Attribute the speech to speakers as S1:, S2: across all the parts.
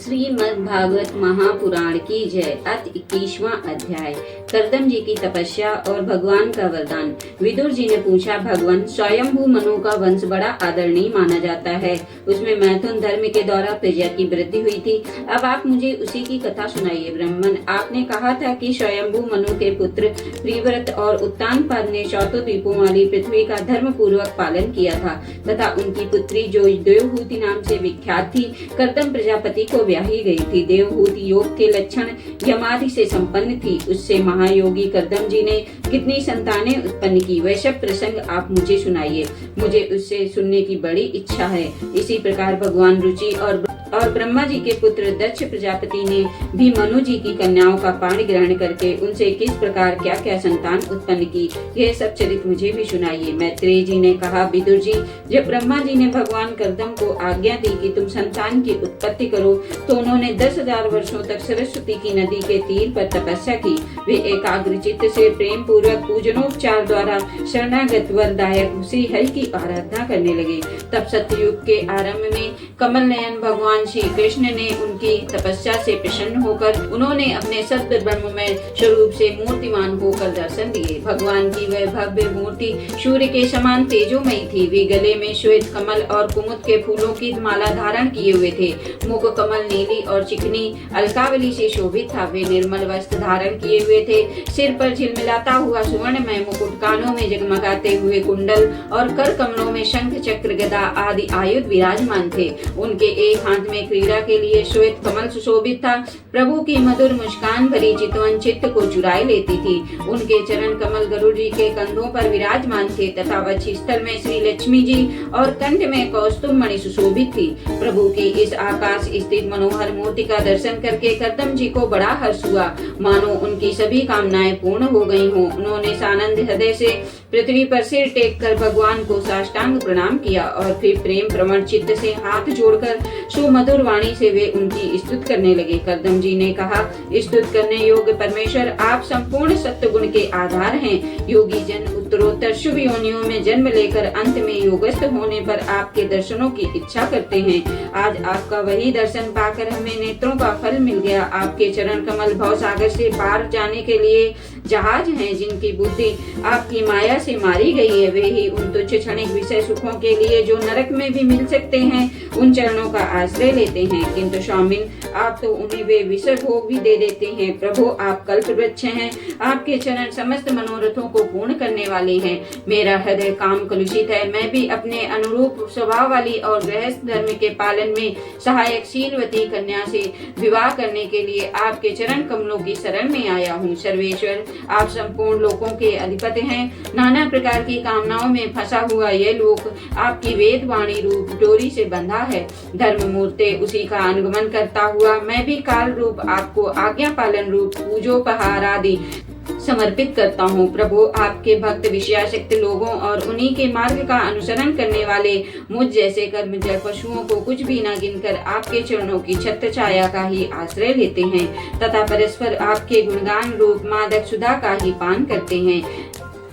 S1: श्रीमद् भागवत महापुराण की जय। अत 21वां अध्याय। कर्दम जी की तपस्या और भगवान का वरदान। विदुर जी ने पूछा, भगवान, स्वयंभू मनु का वंश बड़ा आदरणीय माना जाता है। उसमें मैथुन धर्म के द्वारा प्रजा की वृद्धि हुई थी। अब आप मुझे उसी की कथा सुनाइए। ब्राह्मण, आपने कहा था कि स्वयंभू मनु के पुत्र प्रियव्रत और उत्तानपाद ने चौथों द्वीपों वाली पृथ्वी का धर्म पूर्वक पालन किया था तथा उनकी पुत्री जो देवहूति नाम से विख्यात थी, कर्दम प्रजापति को ब्याही गई थी। देवहूति योग के लक्षण यमादि से संपन्न थी। उससे महायोगी कर्दम जी ने कितनी संतानें उत्पन्न की, वह सब प्रसंग आप मुझे सुनाइए। मुझे उससे सुनने की बड़ी इच्छा है। इसी प्रकार भगवान रुचि और ब्रह्मा जी के पुत्र दक्ष प्रजापति ने भी मनु जी की कन्याओं का पाणी ग्रहण करके उनसे किस प्रकार क्या क्या संतान उत्पन्न की, यह सब चरित मुझे भी सुनाइए। मैत्रेय जी ने कहा, विदुर जी, जब ब्रह्मा जी ने भगवान कर्दम को आज्ञा दी कि तुम संतान की उत्पत्ति करो, तो उन्होंने 10,000 वर्षों तक सरस्वती की नदी के तीर पर तपस्या की। वे एकाग्र चित्त से प्रेम पूर्वक पूजनोपचार द्वारा शरणागत वरदायक श्री हरि की आराधना करने लगे। तब सत्ययुग के आरंभ में कमल नयन भगवान श्री कृष्ण ने उनकी तपस्या से प्रसन्न होकर उन्होंने अपने सत्य ब्रह्ममय स्वरूप से मूर्तिमान होकर दर्शन दिए। भगवान की वह भव्य मूर्ति सूर्य के समान तेजोमयी थी। वे गले में श्वेत कमल और कुमुद के फूलों की माला धारण किए हुए थे। मुख कमल नीली और चिकनी अलकावली से शोभित था। वे निर्मल वस्त्र धारण किए हुए थे। सिर पर झिलमिलाता हुआ सुवर्णमय मुकुट, कानों में जगमगाते हुए कुंडल और कर कमलों में शंख चक्र गदा आदि आयुध विराजमान थे। उनके एक हाथ में क्रीड़ा के लिए श्वेत कमल सुशोभित था। प्रभु की मधुर मुस्कान भरी चितवन चित्त को चुराए लेती थी। उनके चरण कमल गरुड़ जी के कंधों पर विराजमान थे तथा वक्षस्थल में श्री लक्ष्मी जी और कंठ में कौस्तुभ मणि सुशोभित थी। प्रभु की इस आकाश स्थित मनोहर मूर्ति का दर्शन करके कर्दम जी को बड़ा हर्ष हुआ, मानो उनकी सभी कामनाएं पूर्ण हो गई हों। उन्होंने सानंद हृदय से पृथ्वी पर सिर टेक कर भगवान को साष्टांग प्रणाम किया और फिर प्रेम प्रवण चित्त से हाथ जोड़कर सुमधुर वाणी से वे उनकी स्तुति करने लगे। कर्दम जी ने कहा, स्तुति करने योग्य परमेश्वर, आप संपूर्ण सत्य गुण के आधार हैं। योगी जन उत्तरोत्तर शुभ योनियों में जन्म लेकर अंत में योगस्थ होने पर आपके दर्शनों की इच्छा करते हैं। आज आपका वही दर्शन पाकर हमें नेत्रों का फल मिल गया। आपके चरण कमल भव सागर से पार जाने के लिए जहाज हैं। जिनकी बुद्धि आपकी माया से मारी गई है, वे ही उन तुच्छ क्षणिक विषय सुखों के लिए जो नरक में भी मिल सकते हैं, उन चरणों का आश्रय लेते हैं। किंतु स्वामिन, आप तो उन्हें वे विषय भोग भी दे देते हैं। प्रभु, आप कल्प वृक्ष हैं। आपके चरण समस्त मनोरथों को पूर्ण करने वाले हैं। मेरा हृदय काम कलुषित है। मैं भी अपने अनुरूप स्वभाव वाली और गृहस्थ धर्म के पालन में सहायक शीलवती कन्या से विवाह करने के लिए आपके चरण कमलों की शरण में आया हूँ। सर्वेश्वर, आप संपूर्ण लोकों के अधिपति हैं। नाना प्रकार की कामनाओं में फंसा हुआ यह लोक आपकी वेद वाणी रूप डोरी से बंधा है। धर्म मूर्ते उसी का अनुगमन करता हुआ मैं भी काल रूप आपको आज्ञा पालन रूप पूजोपहार आदि समर्पित करता हूँ। प्रभु, आपके भक्त विषयासक्त लोगों और उन्हीं के मार्ग का अनुसरण करने वाले मुझ जैसे कर्मजल पशुओं को कुछ भी न गिनकर आपके चरणों की छत्र छाया का ही आश्रय लेते हैं तथा परस्पर आपके गुणगान रूप मादक सुधा का ही पान करते हैं।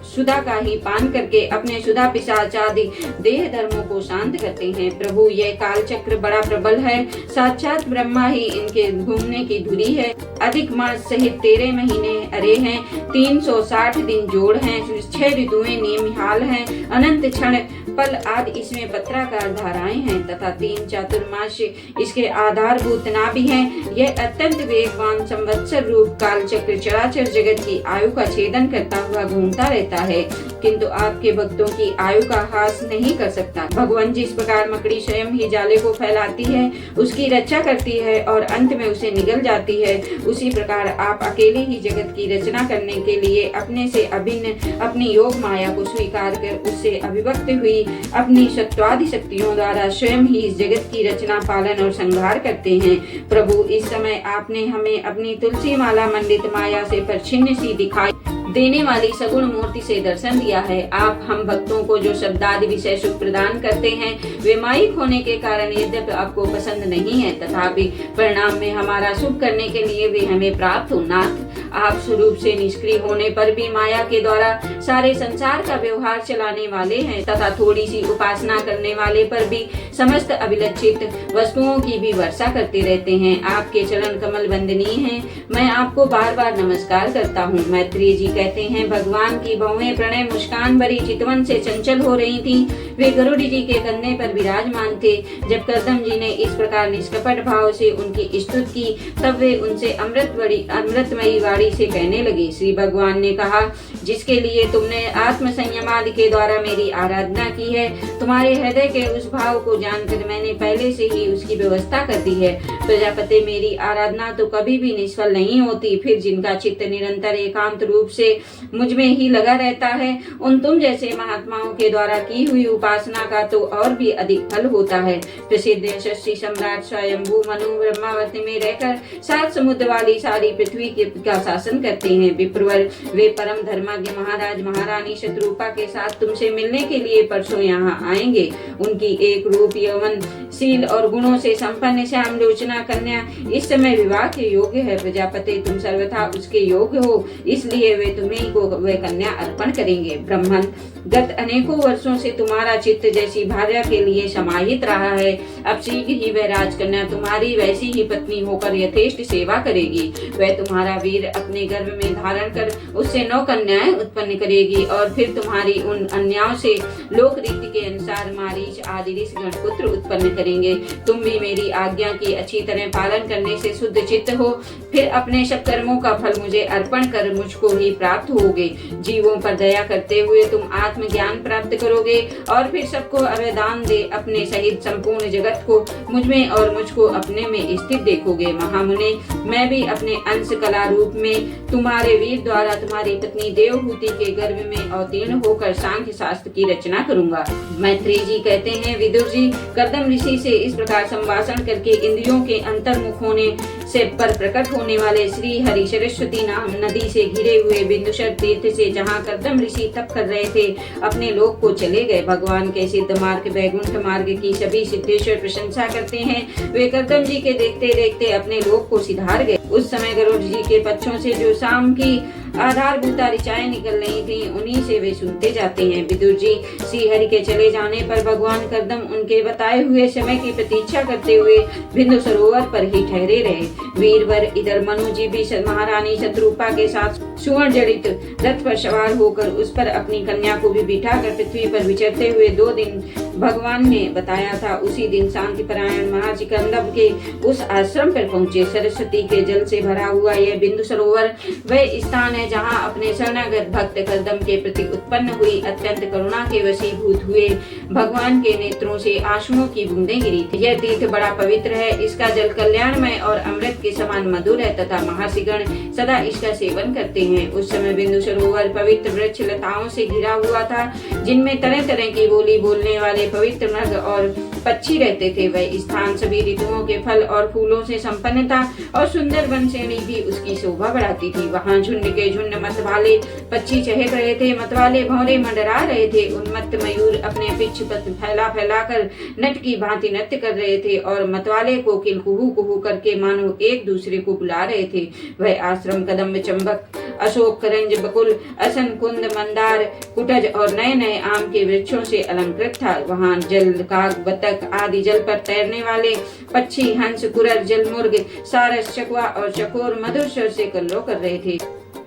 S1: सुधा का ही पान करके अपने सुधा पिशाचादि देह धर्मों को शांत करते हैं। प्रभु, यह काल चक्र बड़ा प्रबल है। साक्षात ब्रह्मा ही इनके घूमने की धुरी है। अधिक मास सहित 13 महीने अरे हैं। 360 दिन जोड़ हैं। 6 ऋतुएं नियमिहाल हैं। अनंत क्षण पल आदि इसमें पत्राकार धाराएं हैं तथा 3 चातुर्मास इसके आधारभूत नाभि हैं। यह अत्यंत वेगवान संवत्सर रूप काल चक्र चराचर जगत की आयु का छेदन करता हुआ घूमता रहता है, किंतु आपके भक्तों की आयु का हास नहीं कर सकता। भगवान, जिस प्रकार मकड़ी स्वयं ही जाले को फैलाती है, उसकी रक्षा करती है और अंत में उसे निगल जाती है, उसी प्रकार आप अकेले ही जगत की रचना करने के लिए अपने से अभिन्न अपनी योग माया को स्वीकार कर उससे अभिव्यक्त हुई अपनी सत्वादि शक्तियों द्वारा स्वयं ही इस जगत की रचना पालन और संहार करते हैं। प्रभु, इस समय आपने हमें अपनी तुलसी माला मंडित माया से परछिन्न सी दिखाई देने वाली सगुण मूर्ति से दर्शन दिया है। आप हम भक्तों को जो शब्दादि विषय सुख प्रदान करते हैं वे माइक होने के कारण यद्यपि आपको पसंद नहीं है, तथापि परिणाम में हमारा सुख करने के लिए वे हमें प्राप्त हो। नाथ, आप स्वरूप से निष्क्रिय होने पर भी माया के द्वारा सारे संसार का व्यवहार चलाने वाले हैं तथा थोड़ी सी उपासना करने वाले पर भी समस्त अभिलक्षित वस्तुओं की भी वर्षा करते रहते हैं। आपके चरण कमल वंदनीय हैं, मैं आपको बार बार नमस्कार करता हूँ। मैत्रेय जी कहते हैं, भगवान की बहुएं प्रणय मुस्कान भरी चितवन से चंचल हो रही थीं। वे गरुड़ जी के कंधे पर विराजमान थे। जब कर्दम जी ने इस प्रकार निष्कपट भाव से उनकी स्तुति की, तब वे उनसे अमृतमयी वाणी से कहने लगे। श्री भगवान ने कहा, जिसके लिए तुमने आत्म संयमादि के द्वारा मेरी आराधना की है, तुम्हारे हृदय के उस भाव को जानकर मैंने पहले से ही उसकी व्यवस्था कर दी है। प्रजापति, मेरी आराधना तो कभी भी निष्फल नहीं होती। फिर जिनका चित्त निरंतर एकांत रूप से मुझ में ही लगा रहता है, उन तुम जैसे महात्माओं के द्वारा की हुई उपासना का तो और भी अधिक फल होता है। प्रसिद्ध यशस्वी सम्राट स्वयंभू मनु ब्रह्मावती में रहकर 7 समुद्र वाली सारी पृथ्वी का शासन करते हैं। विप्रवर, वे परम धर्माज्ञ महाराज महारानी शत्रुपा के साथ तुमसे मिलने के लिए परसों यहाँ आएंगे। उनकी एक रूप यौवन शील और गुणों से संपन्न श्याम लोचना कन्या इस समय विवाह के योग्य है। प्रजापति, तुम सर्वथा उसके योग्य हो, इसलिए वे तुम्हें को वे कन्या अर्पण करेंगे। ब्राह्मण, गत अनेकों वर्षों से तुम्हारा चित्त जैसी भार्या के लिए समाहित रहा है, अब शीघ्र ही वह राजकन्या तुम्हारी वैसी ही पत्नी होकर यथेष्ट सेवा करेगी। वह तुम्हारा वीर अपने गर्भ में धारण कर उससे 9 कन्याएं उत्पन्न करेगी और फिर तुम्हारी उन अन्याओं से लोक रीति के अनुसार मारीच आदि ऋषिगण पुत्र उत्पन्न करेंगे। तुम भी मेरी आज्ञा की अच्छी तरह पालन करने से शुद्ध चित्त हो, फिर अपने सब कर्मों का फल मुझे अर्पण कर मुझको ही प्राप्त होगे। जीवों पर दया करते हुए तुम आत्मज्ञान प्राप्त करोगे और फिर सबको अवदान दे अपने सहित संपूर्ण जगत को मुझ में और मुझको अपने में स्थित देखोगे। महामुने, मैं भी अपने अंश कला रूप में तुम्हारे वीर द्वारा तुम्हारी पत्नी देवहूति के गर्भ में अवतीर्ण होकर सांख्य शास्त्र की रचना करूंगा। मैत्रेय जी कहते हैं, विदुर जी, कर्दम ऋषि से इस प्रकार संभाषण करके इंद्रियों के अंतर्मुख होने से पर प्रकट होने वाले श्री हरि सरस्वती नाम नदी से घिरे हुए बिंदुसर तीर्थ से जहाँ कर्दम ऋषि तप कर रहे थे, अपने लोक को चले गए। भगवान के सिद्ध मार्ग वैकुंठ मार्ग की सभी सिद्धेश्वर प्रशंसा करते हैं। वे कर्दम जी के देखते देखते अपने लोक को सिधार गए। उस समय गरुड़ जी के पक्षों से जो शाम की आधारभूता ऋचाएं निकल रही थी, उन्हीं से वे सुनते जाते हैं। विदुर जी, श्री हरि के चले जाने पर भगवान कर्दम उनके बताए हुए समय की प्रतीक्षा करते हुए बिंदु सरोवर पर ही ठहरे रहे। वीरवर, इधर मनु जी भी महारानी शत्रुपा के साथ सुवर्ण जड़ित रथ पर सवार होकर उस पर अपनी कन्या को भी बिठाकर पृथ्वी पर विचरते हुए 2 दिन भगवान ने बताया था, उसी दिन शांति परायण महर्षि कंदम के उस आश्रम पर पहुंचे। सरस्वती के जल से भरा हुआ यह बिंदु सरोवर वह स्थान है जहां अपने शरणागत भक्त कर्दम के प्रति उत्पन्न हुई अत्यंत करुणा के वशीभूत हुए भगवान के नेत्रों से आंसुओं की बूंदें गिरी थी। यह तीर्थ बड़ा पवित्र है, इसका जल कल्याणमय और अमृत के समान मधुर है तथा महर्षिगण सदा इसका सेवन करते हैं। उस समय बिंदु सरोवर पवित्र वृक्ष लताओं से घिरा हुआ था, जिनमें तरह तरह की बोली बोलने वाले पवित्र मृग और पक्षी रहते थे। वह स्थान सभी ऋतुओं के फल और फूलों से संपन्न था और सुंदर वनश्रेणी भी उसकी शोभा बढ़ाती थी। वहाँ झुंड के झुंड मतवाले पक्षी चहक रहे थे, मतवाले भौरे मंडरा रहे थे, उन्मत्त मयूर अपने पिछ फैला फैलाकर नट की भांति नृत्य कर रहे थे और मतवाले कोकिल कुहू कुहू करके मानो एक दूसरे को बुला रहे थे। वह आश्रम कदम्ब, चंबक, अशोक, करंज, बकुल, असन, कुंद, मंदार, कुटज और नए नए आम के वृक्षों से अलंकृत था। वहाँ जल काग, बतख आदि जल पर तैरने वाले पक्षी, हंस, कुरर, जलमुर्ग, सारस, चकवा और चकोर मधुर स्वर से कल्लो कर रहे थे।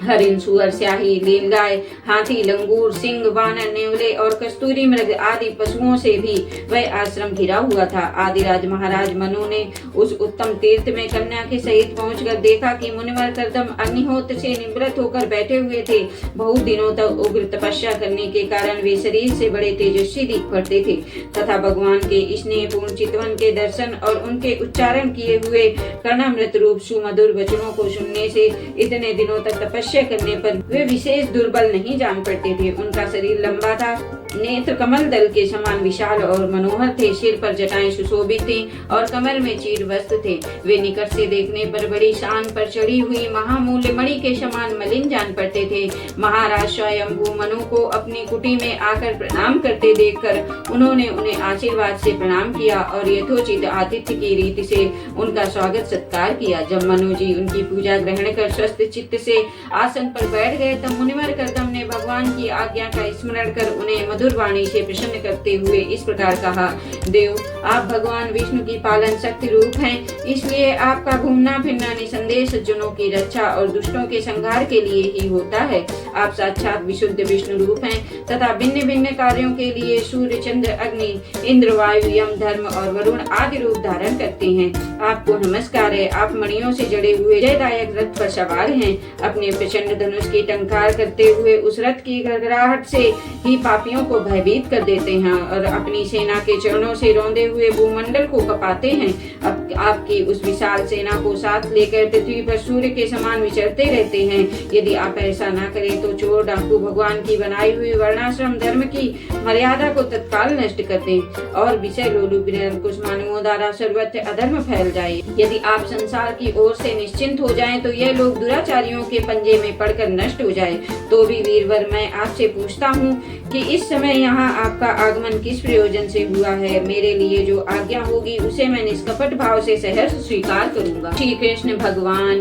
S1: हरिण, सुअर, स्याही, नीलगाय, हाथी, लंगूर, सिंह, वानर, नेवले और कस्तूरी मृग आदि पशुओं से भी वह आश्रम घिरा हुआ था। आदिराज महाराज मनु ने उस उत्तम तीर्थ में कन्या के सहित पहुंचकर देखा कि मुनिवर कर्दम अग्निहोत्र से निवृत्त होकर बैठे हुए थे। बहुत दिनों तक उग्र तपस्या करने के कारण वे शरीर से बड़े तेजस्वी दिख पड़ते थे तथा भगवान के स्नेहपूर्ण चितवन के दर्शन और उनके उच्चारण किए हुए कर्णामृत रूप सुमधुर वचनों को सुनने से इतने दिनों तक तपस्या करने पर वे विशेष दुर्बल नहीं जान पड़ते थे। उनका शरीर लंबा था नेत्र कमल दल के समान विशाल और मनोहर थे। सिर पर जटाएं सुशोभित थी और कमर में चीर वस्त्र थे। वे निकट से देखने पर बड़ी शान पर चढ़ी हुई महामूल्य मणि के समान मलिन जान पड़ते थे। महाराज स्वयंभू मनु को अपनी कुटी में आकर प्रणाम करते देखकर उन्होंने उन्हें आशीर्वाद से प्रणाम किया और यथोचित आतिथ्य की रीति से उनका स्वागत सत्कार किया। जब मनु जी उनकी पूजा ग्रहण कर स्वस्थ चित्त से आसन पर बैठ गए तब मुनिवर कर्दम ने भगवान की आज्ञा का स्मरण कर उन्हें मधुर वाणी से प्रसन्न करते हुए इस प्रकार कहा, देव, आप भगवान विष्णु की पालन शक्ति रूप हैं, इसलिए आपका घूमना फिरना निसंदेह सज्जनों की रक्षा और दुष्टों के संहार के लिए ही होता है। आप साक्षात विशुद्ध विष्णु रूप हैं तथा भिन्न भिन्न कार्यों के लिए सूर्य, चंद्र, अग्नि, इंद्र, वायु, यम, धर्म और वरुण आदि रूप धारण करते हैं। आपको नमस्कार है। आप मणियों से जड़े हुए जयदायक रथ पर सवार हैं। अपने प्रचंड धनुष की टंकार करते हुए उस रथ की गड़गड़ाहट से ही पापियों को भयभीत कर देते हैं और अपनी सेना के चरणों से रौंदे हुए भूमंडल को कपाते हैं। अब आपकी उस विशाल सेना को साथ लेकर पृथ्वी पर सूर्य के समान विचरते रहते हैं। यदि आप ऐसा न करें तो चोर, डाकू भगवान की बनाई हुई वर्णाश्रम धर्म की मर्यादा को तत्काल नष्ट कर दें और विषय लोलुप निरंकुश मानवों द्वारा सर्वत्र अधर्म फैल जाए। यदि आप संसार की ओर से निश्चिंत हो जाएं तो यह लोग दुराचारियों के पंजे में पड़कर नष्ट हो जाए। तो भी वीरवर, मैं आपसे पूछता हूँ कि इस समय यहाँ आपका आगमन किस प्रयोजन से हुआ है। मेरे लिए जो आज्ञा होगी उसे मैं निष्कपट भाव से सहर्ष स्वीकार करूँगा। श्री कृष्ण भगवान